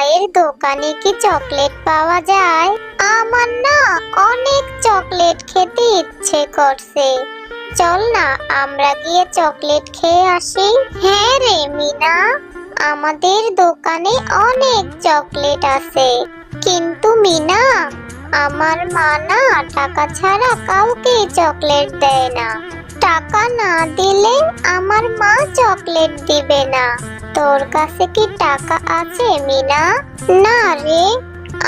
মায়ের দোকানে কি চকলেট পাওয়া যায়? আমার না অনেক চকলেট খেতে ইচ্ছে করছে। চল না আমরা গিয়ে চকলেট খেয়ে আসি। হ্যাঁ রে মিনা, আমাদের দোকানে অনেক চকলেট আছে। কিন্তু মিনা, আমার মা না টাকা ছাড়া কাউকে চকলেট দেয় না। টাকা না দিলে আমার মা চকলেট দিবে না। তোর কাছে কি টাকা আছে মিনা? না রে,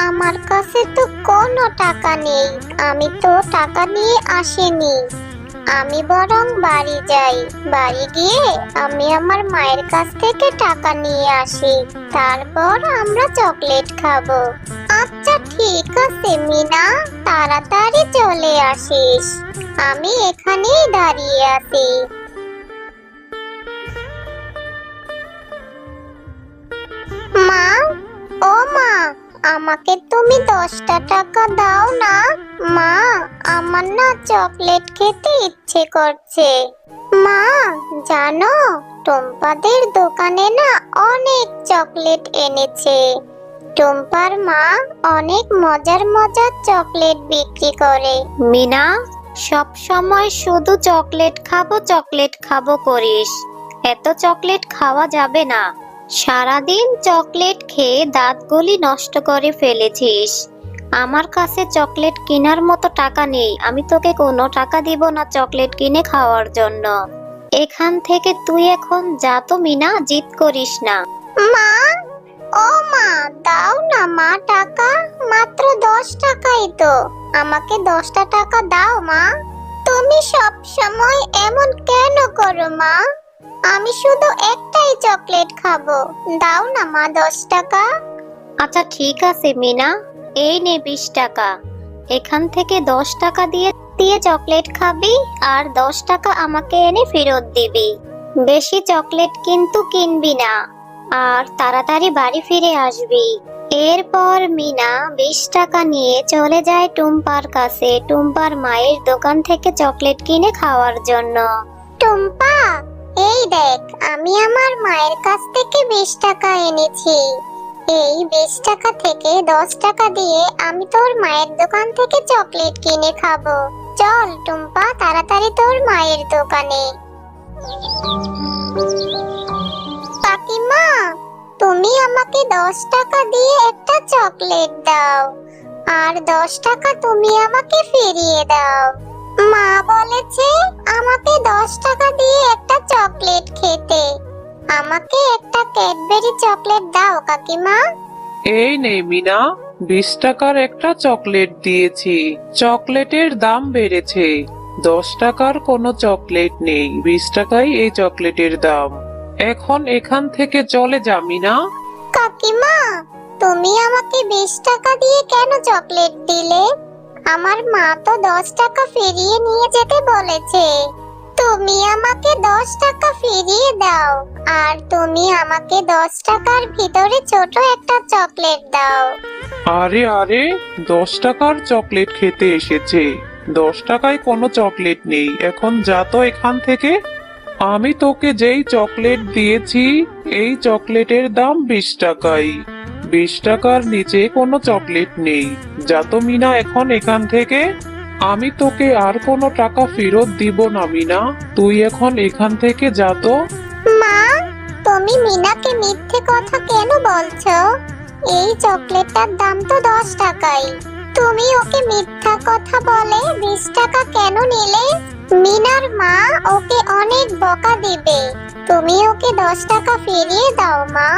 আমার কাছে তো কোনো টাকা নেই। আমি তো টাকা নিয়ে আসিনি। আমি বরং বাড়ি যাই। বাড়ি গিয়ে আমি আমার মায়ের কাছ থেকে টাকা নিয়ে আসি, তারপর আমরা চকলেট খাবো। আচ্ছা ঠিক আছে মিনা, তাড়াতাড়ি চলে আসিস। আমি এখানেই দাঁড়িয়ে আছি। মা, ও মা, আমাকে তুমি 10টা টাকা দাও না। মা, আমার না চকলেট খেতে ইচ্ছে করছে। মা, জানো টুম্পাদের দোকানে না অনেক চকলেট এনেছে। টুম্পার মা অনেক মজার মজার চকলেট বিক্রি করে। মিনা, সব সময় শুধু চকলেট খাবো করিস। এত চকলেট খাওয়া যাবে না। সারাদিন চকলেট খেয়ে দাঁতগুলি নষ্ট করে ফেলেছিস। আমার কাছে চকলেট কেনার মতো টাকা নেই। আমি তোকে কোনো টাকা দিব না চকলেট কিনে খাওয়ার জন্য। এখান থেকে তুই এখন যা তো মিনা, জিদ করিস না। মা, ও মা, দাও না মা টাকা। মাত্র 10 টাকাই তো। আমাকে 10টা টাকা দাও মা। তুমি সব সময় এমন কেন করো মা? আমি শুধু একটাই চকলেট খাবো। দাও না মা 10 টাকা। আচ্ছা ঠিক আছে মিনা, এই নে 20 টাকা। এখান থেকে 10 টাকা দিয়ে দিয়ে চকলেট খাবি আর 10 টাকা আমাকে এনে ফেরত দিবি। বেশি চকলেট কিন্তু কিনবি না, আর তাড়াতাড়ি বাড়ি ফিরে আসবি। এরপর মিনা 20 টাকা নিয়ে চলে যায় টুম্পার কাছে, টুম্পার মায়ের দোকান থেকে চকলেট কিনে খাওয়ার জন্য। টুম্পা, এই দেখ, আমি আমার মায়ের কাছ থেকে 20 টাকা এনেছি। এই 20 টাকা থেকে 10 টাকা দিয়ে আমি তোর মায়ের দোকান থেকে চকলেট কিনে খাবো। চল টুম্পা, তাড়াতাড়ি তোর মায়ের দোকানে। কাকিমা, তুমি আমাকে 10 টাকা দিয়ে একটা চকলেট দাও, আর 10 টাকা তুমি আমাকে ফিরিয়ে দাও। মা বলেছে আমাকে 10 টাকা দিয়ে একটা চকলেট খেতে। আমাকে একটা ক্যাডবেরি চকলেট দাও কাকিমা। এই নে মিনা, 20 টাকার একটা চকলেট দিয়েছি। চকলেটের দাম বেড়েছে। 10 টাকার কোনো চকলেট নেই, 20 টাকাই এই চকলেটের দাম। এখন এখান থেকে চলে যা মিনা। কাকিমা, তুমি আমাকে 20 টাকা দিয়ে কেন চকলেট দিলে? আমার মা তো 10 টাকা ফিরিয়ে নিয়ে যেতে বলেছে। তুমি আমাকে 10 টাকা ফিরিয়ে দাও, আর তুমি আমাকে 10 টাকার ভিতরে ছোট একটা চকলেট দাও। আরে আরে, 10 টাকার চকলেট খেতে এসেছে। 10 টাকায় কোনো চকলেট নেই। এখন যা তো এখান থেকে। আমি তোকে যেই চকলেট দিয়েছি, এই চকলেটের দাম 20 টাকাই। 20 টাকার নিচে কোনো চকলেট নেই। যা তো মিনা এখন এখান থেকে। আমি তোকে আর কোনো টাকা ফেরত দিব না মিনা। তুই এখন এখান থেকে যা তো। মা, তুমি মিনাকে মিথ্যে কথা কেন বলছো? এই চকলেটটার দাম তো 10 টাকাই। তুমি ওকে মিথ্যা কথা বলে 20 টাকা কেন নিলে? মিনার মা ওকে অনেক বকা দিবে। তুমি ওকে 10 টাকা ফিরিয়ে দাও মা।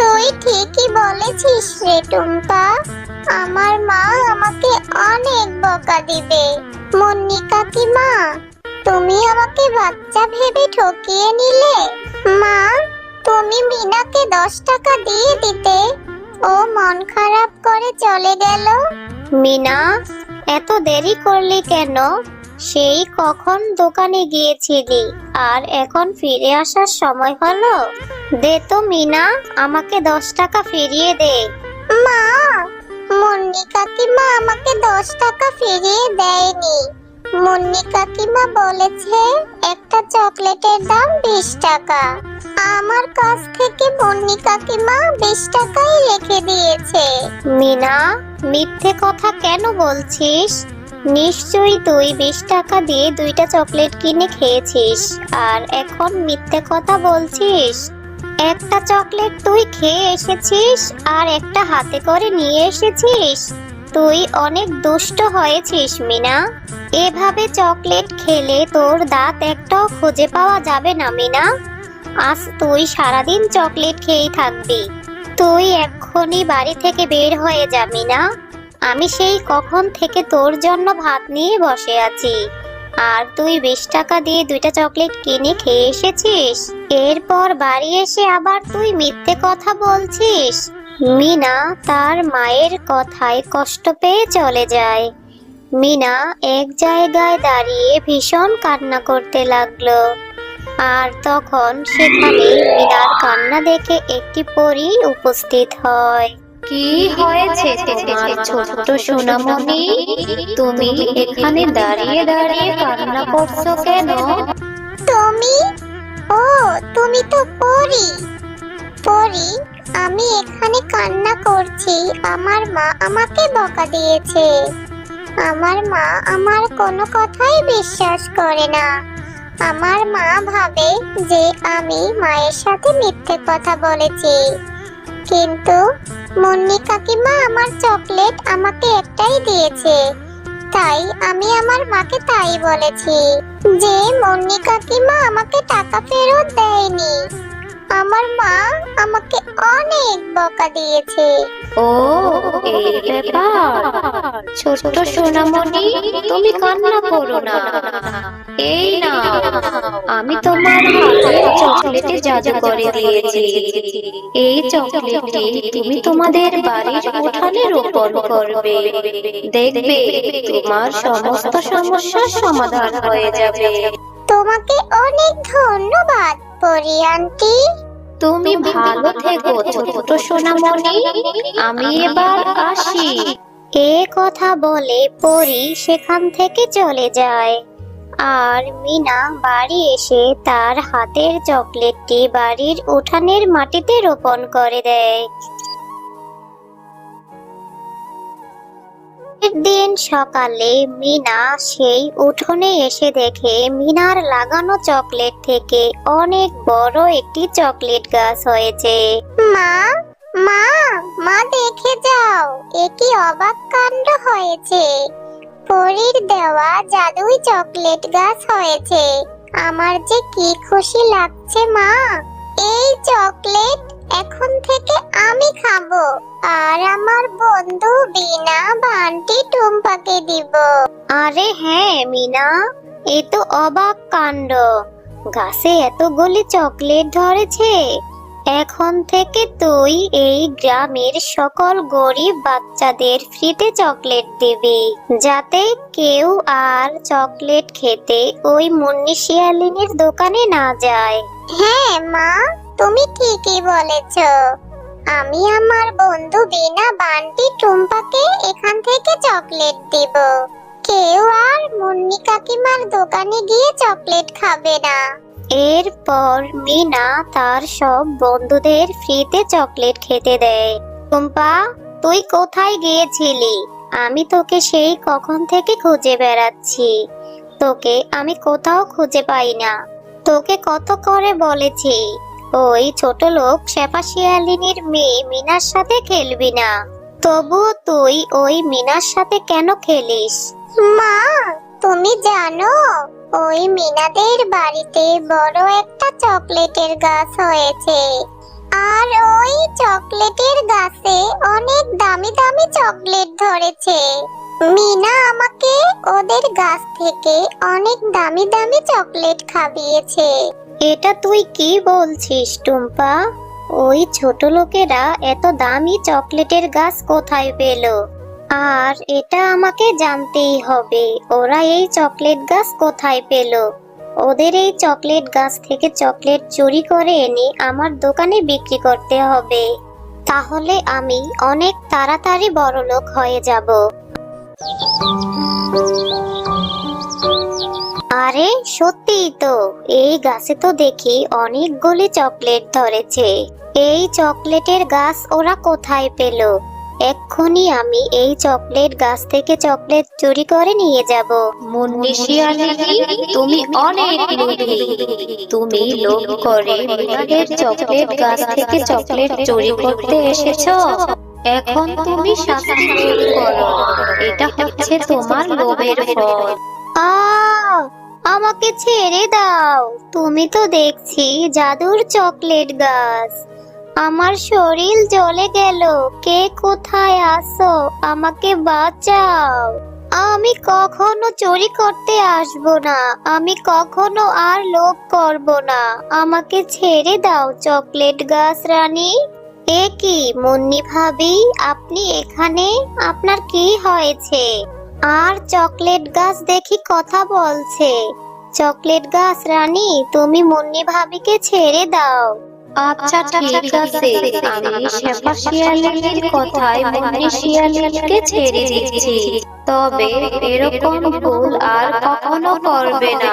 তুই ঠিকই বলেছিস রে টুম্পা। আমার মা আমাকে অনেক বকা দিবে। মুন্নি কাকিমা, তুমি আমাকে বাচ্চা ভেবে ঠকিয়ে নিলে। মা, তুমি মিনাকে 10 টাকা দিয়ে দিতে। ও মন খারাপ করে চলে গেল। মিনা, এত দেরি করলি কেন? সেই কখন দোকানে গিয়েছিলি, আর এখন ফিরে আসার সময় হলো? দে তো মিনা, আমাকে 10 টাকা ফিরিয়ে দে। মা, মুন্নি কাকিমা আমাকে 10 টাকা ফিরিয়ে দেয়নি। মুন্নি কাকিমা বলেছে একটা চকলেটের দাম 20 টাকা। আমার কাছ থেকে মুন্নি কাকিমা 20 টাকাই রেখে দিয়েছে। মিনা, মিথ্যে কথা কেন বলছিস? নিশ্চয়ই তুই 20 টাকা দিয়ে 2টা চকলেট কিনে খেয়েছিস আর এখন মিথ্যে কথা বলছিস। একটা চকলেট তুই খেয়ে এসেছিস আর একটা হাতে করে নিয়ে এসেছিস। তুই অনেক দুষ্ট হয়েছিস মিনা। এভাবে চকলেট খেলে তোর দাঁত একটাও খুঁজে পাওয়া যাবে না মিনা। আজ তুই সারাদিন চকলেট খেয়েই থাকবি। তুই এক্ষুনি বাড়ি থেকে বের হয়ে যা মিনা। আমি সেই কখন থেকে তোর জন্য ভাত নিয়ে বসে আছি আর তুই 20 টাকা দিয়ে 2টা চকলেট কিনে খেয়ে এসেছিস। এরপর বাড়ি এসে আবার তুই মিথ্যে কথা বলছিস। মিনা তার মায়ের কথায় কষ্ট পেয়ে চলে যায়। মিনা এক জায়গায় দাঁড়িয়ে ভীষণ কান্না করতে লাগলো। আর তখন সেখানে মিনার কান্না দেখে একটি পরী উপস্থিত হয়। কি হয়েছে তোমার ছোট্ট সোনামণি? তুমি এখানে দাঁড়িয়ে দাঁড়িয়ে কান্না করছো কেন? তুমি? ও, তুমি তো পরী। পরী, আমি এখানে কান্না করছি। আমার মা আমাকে বকা দিয়েছে। আমার মা আমার কোনো কথাই বিশ্বাস করে না। আমার মা ভাবে যে আমি মায়ের সাথে মিথ্যে কথা বলেছি। কিন্তু মুন্নি কাকিমা আমার চকলেট আমাকে একটাই দিয়েছে, তাই আমি আমার মাকে তাই বলেছি যে মুন্নি কাকিমা আমাকে টাকা ফেরত দেয়নি। আমার মা আমাকে অনেক বকা দিয়েছে। ও, এই ব্যাপার। ছোট্ট সোনামণি, তুমি কান্না করো না। এই নাও, আমি তোমার হাতে চকলেটে জাদু করে দিয়েছি। এই চকলেটটি তুমি তোমাদের বাড়ির উঠানে রোপণ করবে। দেখবে তোমার সমস্ত সমস্যার সমাধান হয়ে যাবে। তোমাকে অনেক ধন্যবাদ পরী আন্টি। তুমি ভালো থেকো ছোট্ট সোনামণি। আমি এবার আসি। এ কথা বলে পরী সেখান থেকে চলে যায়। আর মিনা বাড়ি এসে তার হাতের চকলেটটি বাড়ির উঠানের মাটিতে রোপণ করে দেয়। দিন সকালে মিনা সেই উঠোনে এসে দেখে মিনার লাগানো চকলেট থেকে অনেক বড় একটি চকলেট গাছ হয়েছে। মা, মা, মা দেখে যাও, এ কি অবাক কাণ্ড হয়েছে। পরীর দেওয়া জাদুই চকলেট গাছ হয়েছে। আমার যে কি খুশি লাগছে মা। এই চকলেট এখন থেকে আমি খাবো আর আমার বন্ধু বিনা, বান্টি, টুম্পাকে দিব। আরে হ্যাঁ মিনা, এ তো অবাক কাণ্ড। গাছে এতগুলি চকলেট ধরেছে। এখন থেকে তুই এই গ্রামের সকল গরিব বাচ্চাদের ফ্রিতে চকলেট দিবি, যাতে কেউ আর চকলেট খেতে ওই মুন্নি শিয়ালিনীর দোকানে না যায়। হ্যাঁ মা, তুমি ঠিকই বলেছ। আমি আমার বন্ধু বিনা, বান্টি, টুম্পাকে এখান থেকে চকলেট দিব। কেউ আর মুন্নি কাকিমার দোকানে গিয়ে চকলেট খাবে না। এরপর মিনা তার সব বন্ধুদের ফ্রিতে চকলেট খেতে দেয়। টুম্পা, তুই কোথায় গিয়েছিলি? আমি তোকে সেই কখন থেকে খুঁজে বেড়াচ্ছি। তোকে আমি কোথাও খুঁজে পাই না। তোকে কত করে বলেছি ওই ছোট লোক শেফা শিয়ালিনীর মেয়ে মিনার সাথে খেলবি না, তবুও তুই ওই মিনার সাথে কেন খেলিস? মা, তুমি জানো ওই মিনাদের বাড়িতে বড় একটা চকলেটের গাছ হয়েছে, আর ওই চকলেটের গাছে অনেক দামি দামি চকলেট ধরেছে। মিনা আমাকে ওদের গাছ থেকে অনেক দামি দামি চকলেট খাইয়েছে। এটা তুই কি বলছিস টুম্পা? ওই ছোট লোকেরা এত দামি চকলেটের গাছ কোথায় পেল? আর এটা আমাকে জানতেই হবে, ওরা এই চকলেট গাছ কোথায় পেল। ওদের এই চকলেট গাছ থেকে চকলেট চুরি করে এনে আমার দোকানে বিক্রি করতে হবে। তাহলে আমি অনেক তাড়াতাড়ি বড়লোক হয়ে যাব। আরে সত্যিই তো, এই গাছে তো দেখি অনেকগুলি চকলেট ধরেছে। এই চকলেটের গাছ ওরা কোথায় পেল? এক্ষুনি আমি এই চকলেট গাছ থেকে চকলেট চুরি করে নিয়ে যাব। মুন্নি শিয়ালিনী, তুমি অনেক লোভী। তুমি লোভ করে মিনাদের চকলেট গাছ থেকে চকলেট চুরি করতে এসেছো। এখন তুমি শাস্তি ভোগ করো। এটা হচ্ছে তোমার লোভের ফল। আমাকে ছেড়ে দাও। তুমি তো দেখছি জাদুর চকলেট গাছ। আমার শরীর জ্বলে গেল। কে কোথায় আছো? আমাকে বাঁচাও। আমি কখনো চুরি করতে আসবো না। আমি কখনো আর লোভ করব না। আমাকে ছেড়ে দাও চকলেট গাছ রানী। এ কি মুন্নি ভাবি, আপনি এখানে? আপনার কি হয়েছে? আর চকলেট গাছ দেখি কথা বলছে। চকলেট গাছ রানী, তুমি মুন্নি ভাবিকে ছেড়ে দাও। আচ্ছা ঠিক আছে, আমি শেফা শিয়ালিনীর কথায় মুন্নি শিয়ালিনীকে ছেড়ে দিচ্ছি। তবে এরকম ভুল আর কখনো করবে না।